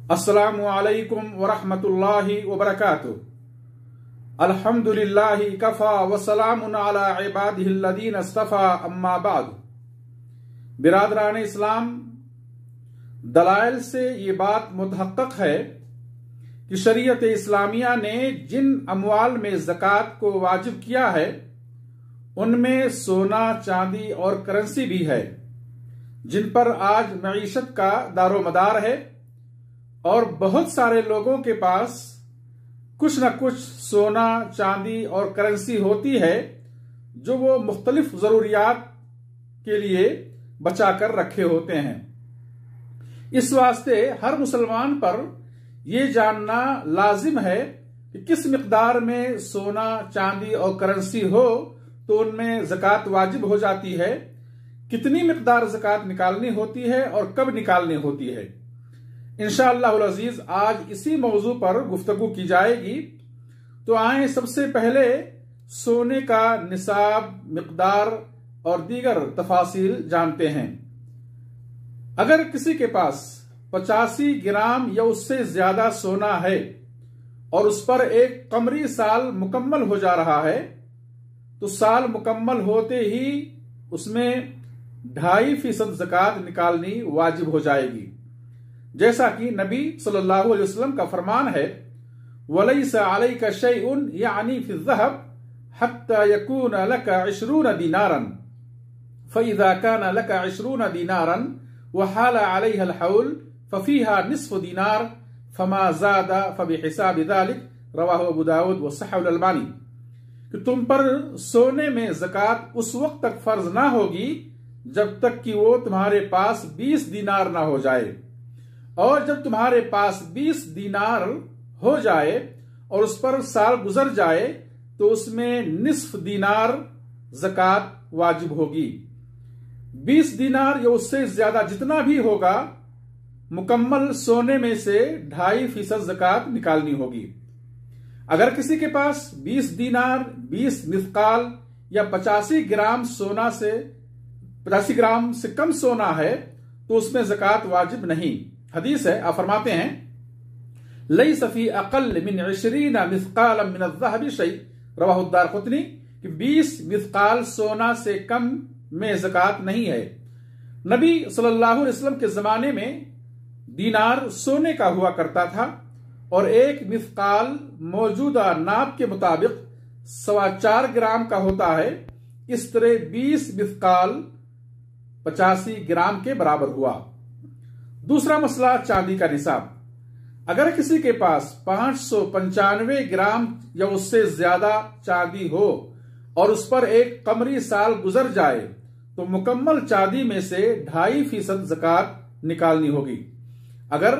अस्सलामु अलैकुम वरहमतुल्लाहि वबरकातुहू। अल्हम्दुलिल्लाहि कफ़ा व सलामुन अला इबादिहिल्लज़ीन इस्तफ़ा अम्मा बाद। बिरादरान इस्लाम, दलाइल से ये बात मुतहक्कक है कि शरीयत इस्लामिया ने जिन अमवाल में ज़कात को वाजिब किया है उनमें सोना, चांदी और करेंसी भी है, जिन पर आज मईशत का दारोमदार है और बहुत सारे लोगों के पास कुछ न कुछ सोना, चांदी और करेंसी होती है जो वो मुख्तलिफ जरूरियात के लिए बचा कर रखे होते हैं। इस वास्ते हर मुसलमान पर यह जानना लाजिम है कि किस मिकदार में सोना, चांदी और करेंसी हो तो उनमें ज़कात वाजिब हो जाती है, कितनी मिकदार ज़कात निकालनी होती है और कब निकालनी होती है। इंशाअल्लाहुल अज़ीज़ आज इसी मौजू पर गुफ्तगू की जाएगी। तो आए सबसे पहले सोने का निसाब, मिकदार और दीगर तफासिल जानते हैं। अगर किसी के पास 85 ग्राम या उससे ज्यादा सोना है और उस पर एक कमरी साल मुकम्मल हो जा रहा है तो साल मुकम्मल होते ही उसमें 2.5% ज़कात निकालनी वाजिब हो जाएगी, जैसा कि नबी सल्लल्लाहु अलैहि वसल्लम का फरमान है, वलैसा अलैका शैउन यानी फी ज़हब हत्ता यकून लका 20 दीनारन फइज़ा कान लका 20 दीनारन वहाला अलैहा अल-हौल फफीहा निस्फ़ु दीनार फमा ज़ादा फबिहिसाबि ज़ालिक रवाहु अबू दाऊद व सह्हहु अल-अलबानी। कि तुम पर सोने में ज़कात उस वक्त तक फर्ज ना होगी जब तक कि वो तुम्हारे पास 20 दीनार ना हो जाए, और जब तुम्हारे पास 20 दीनार हो जाए और उस पर साल गुजर जाए तो उसमें निस्फ दीनार ज़कात वाजिब होगी। 20 दीनार या उससे ज्यादा जितना भी होगा, मुकम्मल सोने में से 2.5% ज़कात निकालनी होगी। अगर किसी के पास 20 दीनार, 20 मिस्काल या 85 ग्राम सोना से 85 ग्राम से कम सोना है तो उसमें ज़कात वाजिब नहीं। हदीस है, आप फरमाते हैं, लैस फी अक़ल मिन 20 मिस्काल मिन अज़्ज़हबि शै, रवाहु दारक़ुतनी। कि 20 मिस्काल सोना से कम में ज़कात नहीं है। नबी सल्लल्लाहु अलैहि वसल्लम के जमाने में दीनार सोने का हुआ करता था और एक मिस्काल मौजूदा नाप के मुताबिक 4.25 ग्राम का होता है। इस तरह 20 मिस्काल 85 ग्राम के बराबर हुआ। दूसरा मसला, चांदी का निसाब। अगर किसी के पास 595 ग्राम या उससे ज्यादा चांदी हो और उस पर एक कमरी साल गुजर जाए तो मुकम्मल चांदी में से 2.5% ज़कात निकालनी होगी। अगर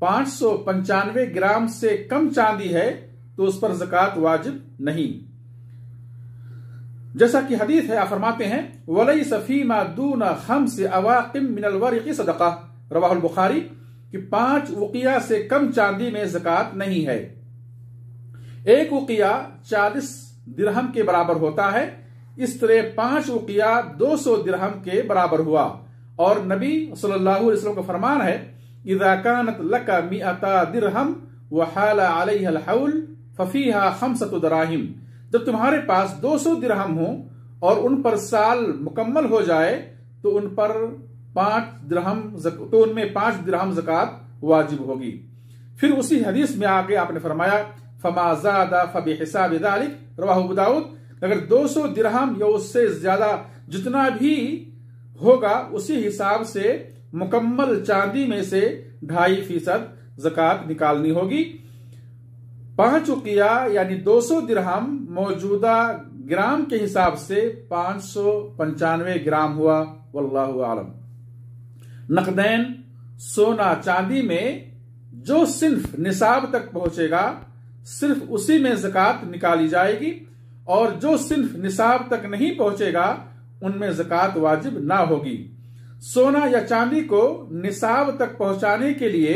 595 ग्राम से कम चांदी है तो उस पर ज़कात वाजिब नहीं। जैसा कि हदीस है, आप फरमाते हैं, वलैसा फीमा दून 5 अवाक़िम मिनल वरिक़ि सदक़ा, रवाहुल बुखारी। कि 5 उक़िया से कम चांदी में ज़कात नहीं है। एक उक़िया 40 दिरहम के बराबर होता है। इस तरह 5 उक़िया 200 दिरहम के बराबर हुआ। और नबी सल्लल्लाहु अलैहि वसल्लम का फरमान है, इज़ा कानत लका 100 दिरहम व हाला अलैहा अल-हौल फफीहा 5 दराहिम। जब तुम्हारे पास 200 दिरहम हो और उन पर साल मुकम्मल हो जाए तो उन पर 5 दिरहम ज़कात वाजिब होगी। फिर उसी हदीस में आगे आपने फरमाया, फमा ज़ादा फबिहिसाबि ज़ालिक, रवाहु अबू दाऊद। अगर 200 दिरहम या उससे ज्यादा जितना भी होगा उसी हिसाब से मुकम्मल चांदी में से 2.5% ज़कात निकालनी होगी। 5 उक़िया यानी 200 दिरहम मौजूदा ग्राम के हिसाब से 595 ग्राम हुआ। वल्लाहु आलम। नकदैन, सोना, चांदी में जो सिर्फ निसाब तक पहुंचेगा सिर्फ उसी में ज़कात निकाली जाएगी, और जो सिर्फ निसाब तक नहीं पहुंचेगा उनमें ज़कात वाजिब ना होगी। सोना या चांदी को निसाब तक पहुंचाने के लिए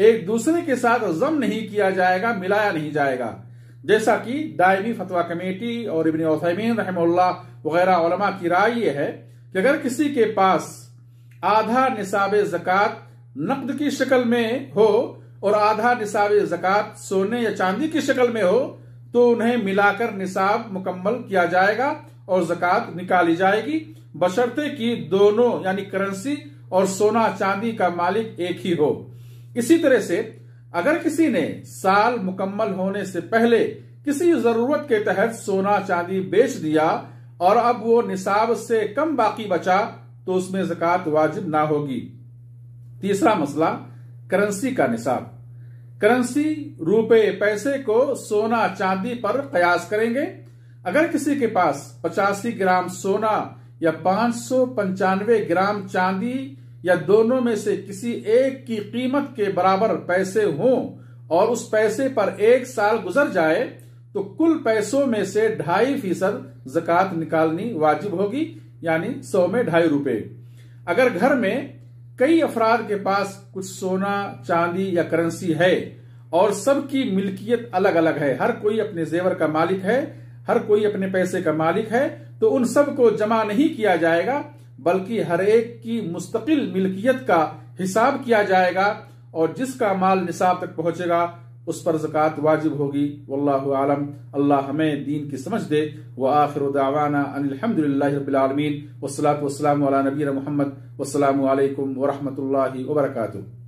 एक दूसरे के साथ जम नहीं किया जाएगा, मिलाया नहीं जाएगा, जैसा कि दायमी फतवा कमेटी और इब्न उथैमीन रहमहुल्लाह वगैरह उलमा की राय यह है कि अगर किसी के पास आधा निसाब ज़कात नकद की शक्ल में हो और आधा निसाब ज़कात सोने या चांदी की शक्ल में हो तो उन्हें मिलाकर निसाब मुकम्मल किया जाएगा और ज़कात निकाली जाएगी, बशर्ते कि दोनों यानी करेंसी और सोना चांदी का मालिक एक ही हो। इसी तरह से अगर किसी ने साल मुकम्मल होने से पहले किसी जरूरत के तहत सोना चांदी बेच दिया और अब वो निसाब से कम बाकी बचा तो उसमें ज़कात वाजिब ना होगी। तीसरा मसला, करेंसी का निसाब। करेंसी रुपए पैसे को सोना चांदी पर कयास करेंगे। अगर किसी के पास 85 ग्राम सोना या 595 ग्राम चांदी या दोनों में से किसी एक की कीमत के बराबर पैसे हों और उस पैसे पर 1 साल गुजर जाए तो कुल पैसों में से 2.5% ज़कात निकालनी वाजिब होगी, यानी 100 में 2.5 रुपए। अगर घर में कई अफराद के पास कुछ सोना चांदी या करेंसी है और सबकी मिल्कियत अलग अलग है, हर कोई अपने जेवर का मालिक है, हर कोई अपने पैसे का मालिक है, तो उन सब को जमा नहीं किया जाएगा बल्कि हर एक की मुस्तकिल मिल्कियत का हिसाब किया जाएगा और जिसका माल निसाब तक पहुंचेगा उस पर ज़कात वाजिब होगी। वल्लाहु आलम। अल्लाह हमें दीन की समझ दे। व आखिरु दावाना अनिल हम्दुलिल्लाहि रब्बिल आलमीन वस्सलातु वस्सलामु अला नबीना मुहम्मद वस्सलामु अलैकुम व रहमतुल्लाहि व बरकातुहू।